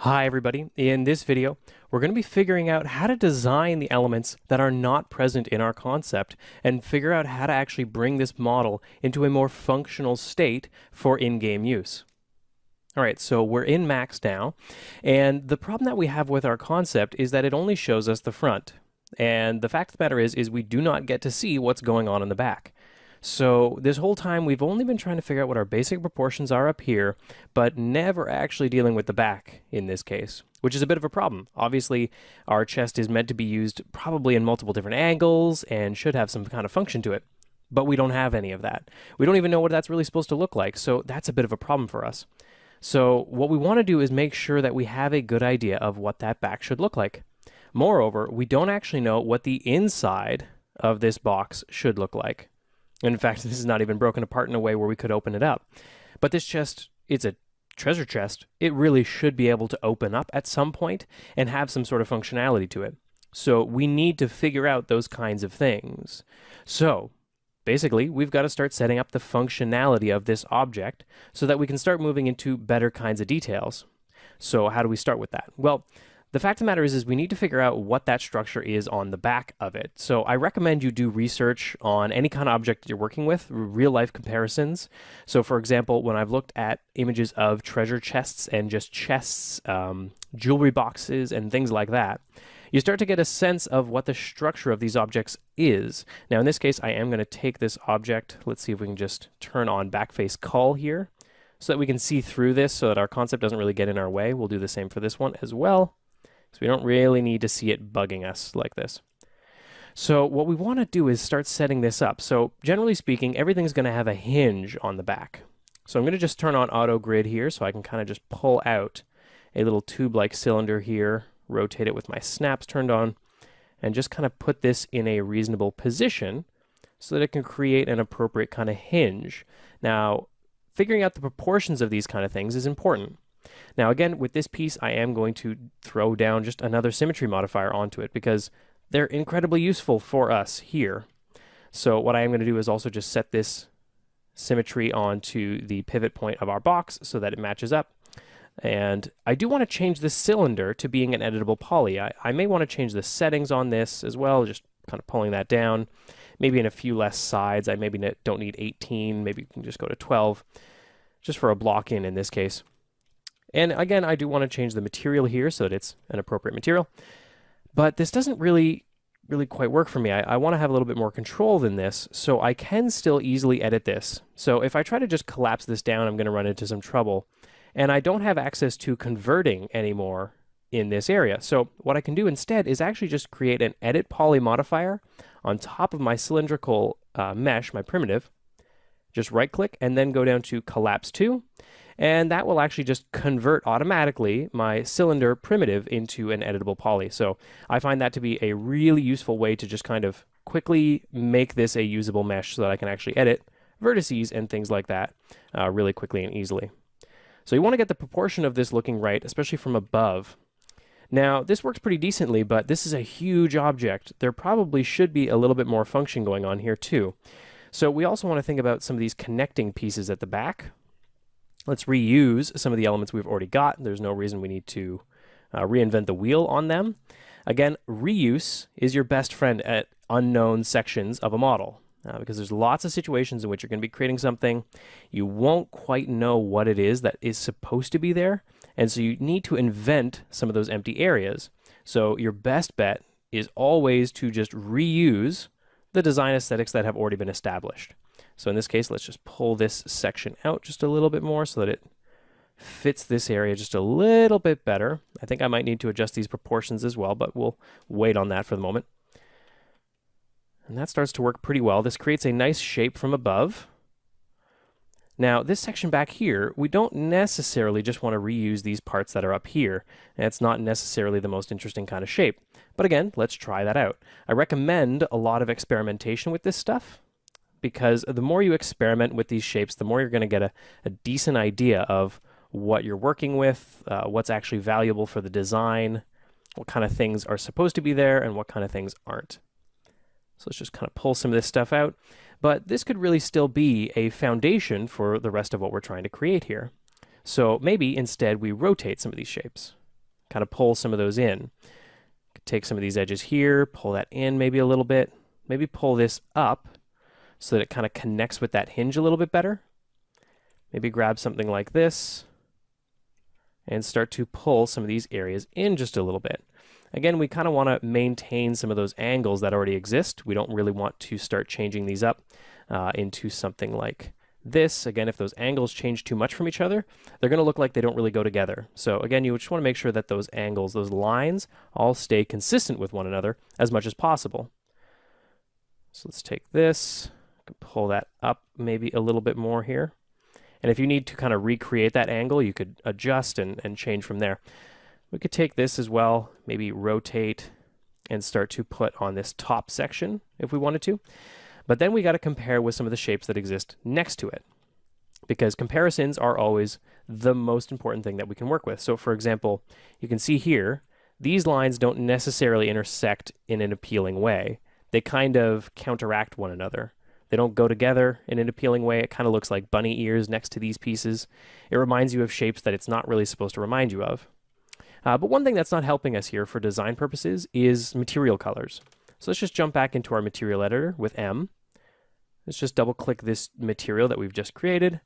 Hi everybody, in this video we're going to be figuring out how to design the elements that are not present in our concept and figure out how to actually bring this model into a more functional state for in-game use. Alright, so we're in Max now, and the problem that we have with our concept is that it only shows us the front. And the fact of the matter is we do not get to see what's going on in the back. So this whole time we've only been trying to figure out what our basic proportions are up here, but never actually dealing with the back in this case, which is a bit of a problem. Obviously, our chest is meant to be used probably in multiple different angles and should have some kind of function to it, but we don't have any of that. We don't even know what that's really supposed to look like, so that's a bit of a problem for us. So what we want to do is make sure that we have a good idea of what that back should look like. Moreover, we don't actually know what the inside of this box should look like. In fact, this is not even broken apart in a way where we could open it up. But this chest, it's a treasure chest. It really should be able to open up at some point and have some sort of functionality to it. So we need to figure out those kinds of things. So basically, we've got to start setting up the functionality of this object so that we can start moving into better kinds of details. So how do we start with that? Well, the fact of the matter is we need to figure out what that structure is on the back of it. So I recommend you do research on any kind of object you're working with, real life comparisons. So for example, when I've looked at images of treasure chests and just chests, jewelry boxes and things like that, you start to get a sense of what the structure of these objects is. Now in this case, I am going to take this object. Let's see if we can just turn on backface cull here so that we can see through this so that our concept doesn't really get in our way. We'll do the same for this one as well. So we don't really need to see it bugging us like this. So what we want to do is start setting this up. So generally speaking, everything's going to have a hinge on the back. So I'm going to just turn on auto grid here so I can kind of just pull out a little tube-like cylinder here, rotate it with my snaps turned on, and just kind of put this in a reasonable position so that it can create an appropriate kind of hinge. Now, figuring out the proportions of these kind of things is important. Now again, with this piece, I am going to throw down just another symmetry modifier onto it because they're incredibly useful for us here. So what I am going to do is also just set this symmetry onto the pivot point of our box so that it matches up. And I do want to change this cylinder to being an editable poly. I may want to change the settings on this as well, just kind of pulling that down. Maybe in a few less sides. I maybe don't need 18, maybe you can just go to 12, just for a block in this case. And again, I do want to change the material here so that it's an appropriate material. But this doesn't really quite work for me. I want to have a little bit more control than this, so I can still easily edit this. So if I try to just collapse this down, I'm going to run into some trouble. And I don't have access to converting anymore in this area. So what I can do instead is actually just create an edit poly modifier on top of my cylindrical mesh, my primitive. Just right click and then go down to collapse to. And that will actually just convert automatically my cylinder primitive into an editable poly. So I find that to be a really useful way to just kind of quickly make this a usable mesh so that I can actually edit vertices and things like that really quickly and easily. So you want to get the proportion of this looking right, especially from above. Now, this works pretty decently, but this is a huge object. There probably should be a little bit more function going on here too. So we also want to think about some of these connecting pieces at the back. Let's reuse some of the elements we've already got. There's no reason we need to reinvent the wheel on them. Again, reuse is your best friend at unknown sections of a model because there's lots of situations in which you're going to be creating something. You won't quite know what it is that is supposed to be there, and so you need to invent some of those empty areas. So your best bet is always to just reuse the design aesthetics that have already been established. So in this case, let's just pull this section out just a little bit more so that it fits this area just a little bit better. I think I might need to adjust these proportions as well, but we'll wait on that for the moment. And that starts to work pretty well. This creates a nice shape from above. Now, this section back here, we don't necessarily just want to reuse these parts that are up here. And it's not necessarily the most interesting kind of shape. But again, let's try that out. I recommend a lot of experimentation with this stuff, because the more you experiment with these shapes, the more you're going to get a decent idea of what you're working with, what's actually valuable for the design, what kind of things are supposed to be there, and what kind of things aren't. So let's just kind of pull some of this stuff out. But this could really still be a foundation for the rest of what we're trying to create here. So maybe instead we rotate some of these shapes. kind of pull some of those in. Take some of these edges here, pull that in maybe a little bit, maybe pull this up so that it kind of connects with that hinge a little bit better. Maybe grab something like this and start to pull some of these areas in just a little bit. Again, we kind of want to maintain some of those angles that already exist. We don't really want to start changing these up into something like this. Again, if those angles change too much from each other, they're going to look like they don't really go together. So again, you just want to make sure that those angles, those lines, all stay consistent with one another as much as possible. So let's take this, pull that up maybe a little bit more here. And if you need to kind of recreate that angle, you could adjust and change from there. We could take this as well, maybe rotate and start to put on this top section if we wanted to. But then we got to compare with some of the shapes that exist next to it, because comparisons are always the most important thing that we can work with. So for example, you can see here, these lines don't necessarily intersect in an appealing way. They kind of counteract one another. They don't go together in an appealing way. It kind of looks like bunny ears next to these pieces. It reminds you of shapes that it's not really supposed to remind you of. But one thing that's not helping us here for design purposes is material colors. So let's just jump back into our material editor with M. Let's just double click this material that we've just created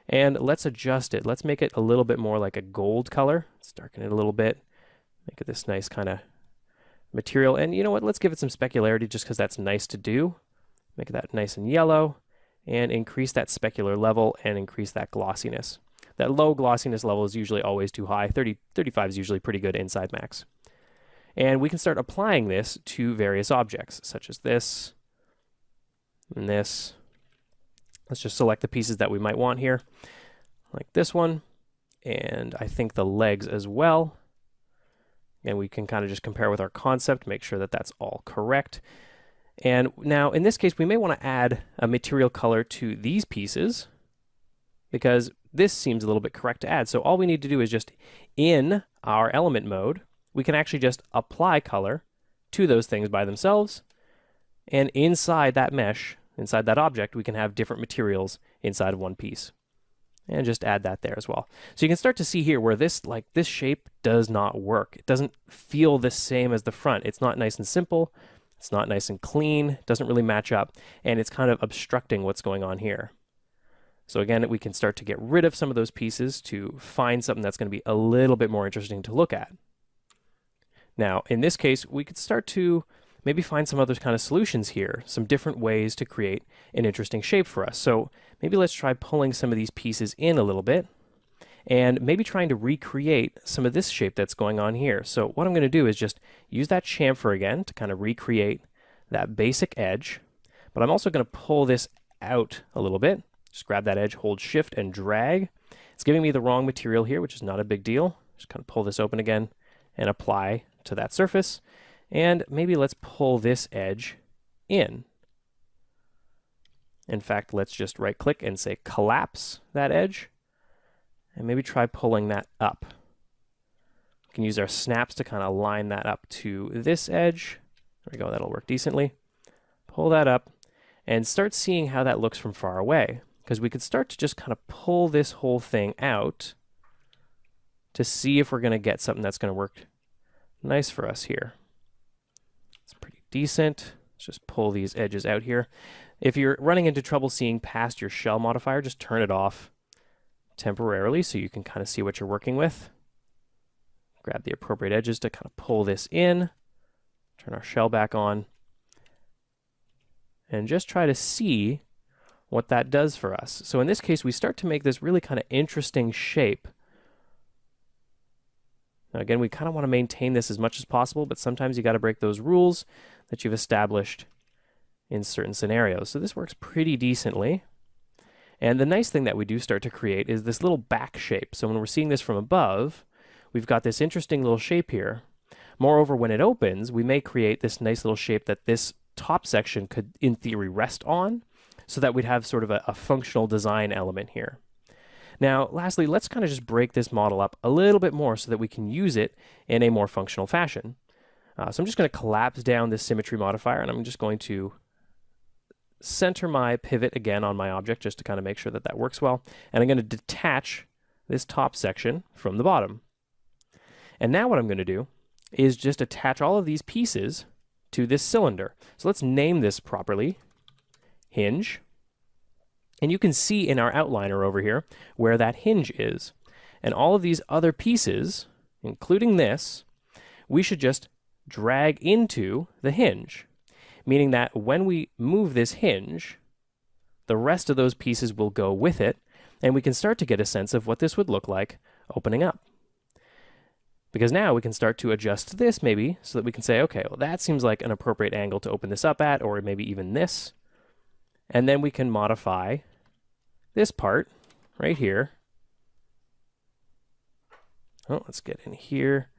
and let's adjust it. Let's make it a little bit more like a gold color. Let's darken it a little bit. Make it this nice kind of material. And you know what? Let's give it some specularity just because that's nice to do. Make that nice and yellow and increase that specular level and increase that glossiness. That low glossiness level is usually always too high. 35 is usually pretty good inside max. And we can start applying this to various objects such as this and this. Let's just select the pieces that we might want here, like this one, and I think the legs as well. And we can kind of just compare with our concept, make sure that that's all correct. And now in this case, we may want to add a material color to these pieces because this seems a little bit correct to add. So all we need to do is just in our element mode, we can actually just apply color to those things by themselves. And inside that mesh, inside that object, we can have different materials inside of one piece. And just add that there as well. So you can start to see here where this shape does not work. It doesn't feel the same as the front. It's not nice and simple. It's not nice and clean. It doesn't really match up. And it's kind of obstructing what's going on here. So again, we can start to get rid of some of those pieces to find something that's going to be a little bit more interesting to look at. Now, in this case, we could start to maybe find some other kind of solutions here, some different ways to create an interesting shape for us. So maybe let's try pulling some of these pieces in a little bit and maybe trying to recreate some of this shape that's going on here. So what I'm going to do is just use that chamfer again to kind of recreate that basic edge, but I'm also going to pull this out a little bit. Just grab that edge, hold shift and drag. It's giving me the wrong material here, which is not a big deal. Just kind of pull this open again and apply to that surface. And maybe let's pull this edge in. In fact, let's just right click and say collapse that edge. And maybe try pulling that up. We can use our snaps to kind of line that up to this edge. There we go, that'll work decently. Pull that up and start seeing how that looks from far away. Because we could start to just kind of pull this whole thing out to see if we're going to get something that's going to work nice for us here. It's pretty decent. Let's just pull these edges out here. If you're running into trouble seeing past your shell modifier, just turn it off temporarily so you can kind of see what you're working with. Grab the appropriate edges to kind of pull this in. Turn our shell back on. And just try to see what that does for us. So in this case, we start to make this really kind of interesting shape. Now again, we kind of want to maintain this as much as possible, but sometimes you got to break those rules that you've established in certain scenarios. So this works pretty decently. And the nice thing that we do start to create is this little back shape. So when we're seeing this from above, we've got this interesting little shape here. Moreover, when it opens, we may create this nice little shape that this top section could, in theory, rest on, so that we'd have sort of a functional design element here. Now, lastly, let's kind of just break this model up a little bit more so that we can use it in a more functional fashion. So I'm just going to collapse down this symmetry modifier, and I'm just going to center my pivot again on my object just to kind of make sure that that works well. And I'm going to detach this top section from the bottom. And now what I'm going to do is just attach all of these pieces to this cylinder. So let's name this properly, hinge. And you can see in our outliner over here where that hinge is. And all of these other pieces, including this, we should just drag into the hinge, meaning that when we move this hinge, the rest of those pieces will go with it, and we can start to get a sense of what this would look like opening up. Because now we can start to adjust this maybe so that we can say, okay, well, that seems like an appropriate angle to open this up at, or maybe even this. And then we can modify this part right here. Oh, let's get in here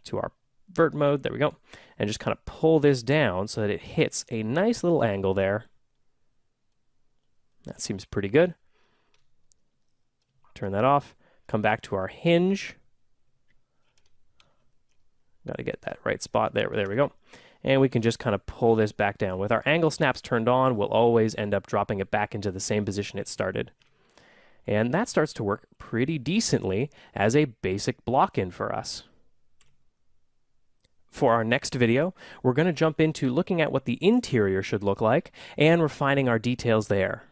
to our vert mode. There we go. And just kind of pull this down so that it hits a nice little angle there. That seems pretty good. Turn that off. Come back to our hinge. Got to get that right spot there. There we go. And we can just kind of pull this back down. With our angle snaps turned on, we'll always end up dropping it back into the same position it started. And that starts to work pretty decently as a basic block-in for us. For our next video, we're going to jump into looking at what the interior should look like and refining our details there.